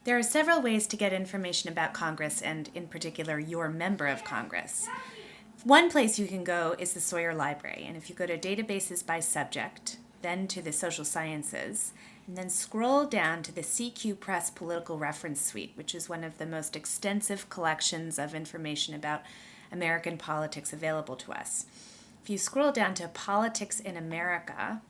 There are several ways to get information about Congress and, in particular, your member of Congress. One place you can go is the Sawyer Library, and if you go to databases by subject, then to the social sciences, and then scroll down to the CQ Press Political Reference Suite, which is one of the most extensive collections of information about American politics available to us. If you scroll down to Politics in America,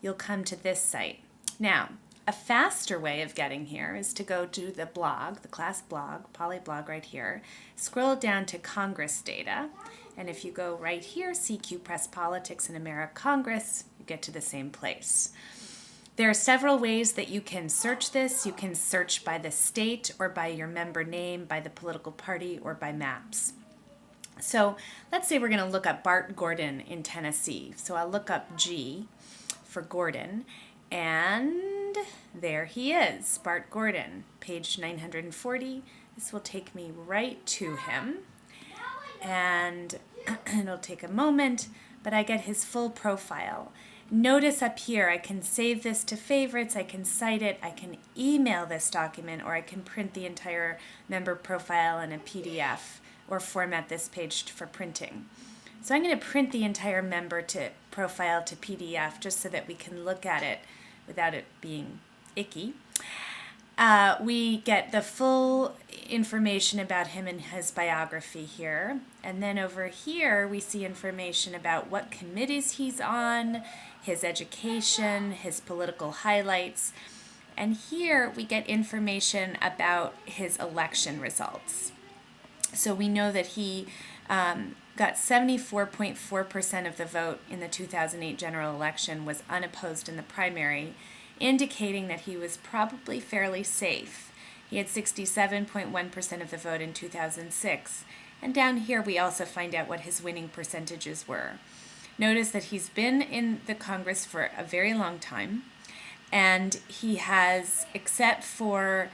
you'll come to this site. Now, a faster way of getting here is to go to the blog, the class blog, Polyblog right here, scroll down to Congress data, and if you go right here, CQ Press Politics in America Congress, you get to the same place. There are several ways that you can search this. You can search by the state or by your member name, by the political party, or by maps. So let's say we're going to look up Bart Gordon in Tennessee. So I'll look up G for Gordon, and there he is, Bart Gordon, page 940. This will take me right to him, and it'll take a moment, but I get his full profile. Notice up here, I can save this to favorites, I can cite it, I can email this document, or I can print the entire member profile in a PDF or format this page for printing. So I'm going to print the entire member profile to PDF just so that we can look at it without it being icky. We get the full information about him and his biography here. And then over here, we see information about what committees he's on, his education, his political highlights. And here we get information about his election results. So we know that he got 74.4% of the vote in the 2008 general election, was unopposed in the primary, indicating that he was probably fairly safe. He had 67.1% of the vote in 2006. And down here we also find out what his winning percentages were. Notice that he's been in the Congress for a very long time, and he has, except for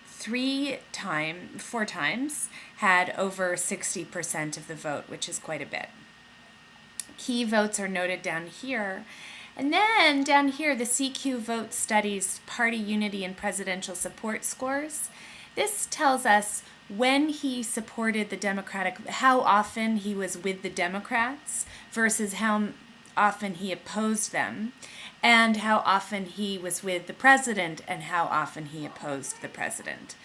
4 times, had over 60% of the vote, which is quite a bit. Key votes are noted down here. And then down here, the CQ Vote Studies Party Unity and Presidential Support Scores. This tells us when he supported the Democratic, how often he was with the Democrats versus how often he opposed them, and how often he was with the president and how often he opposed the president.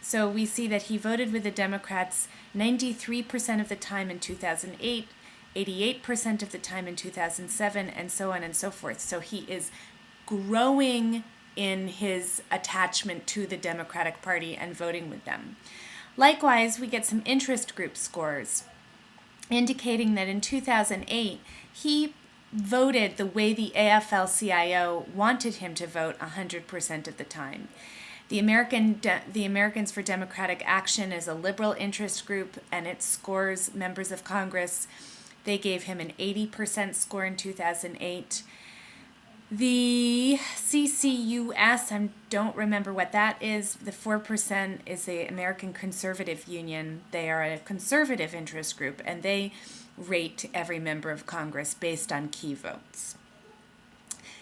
So we see that he voted with the Democrats 93% of the time in 2008, 88% of the time in 2007, and so on and so forth. So he is growing in his attachment to the Democratic Party and voting with them. Likewise, we get some interest group scores indicating that in 2008, he voted the way the AFL-CIO wanted him to vote 100% of the time. The Americans for Democratic Action is a liberal interest group, and it scores members of Congress. They gave him an 80% score in 2008. The CCUS, I don't remember what that is. The 4% is the American Conservative Union. They are a conservative interest group, and they rate every member of Congress based on key votes.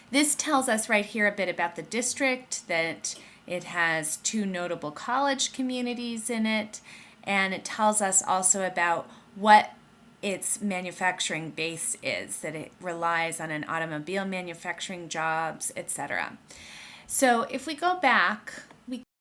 This tells us right here a bit about the district, that it has 2 notable college communities in it, and it tells us also about what its manufacturing base is, that it relies on an automobile manufacturing jobs, etc. So if we go back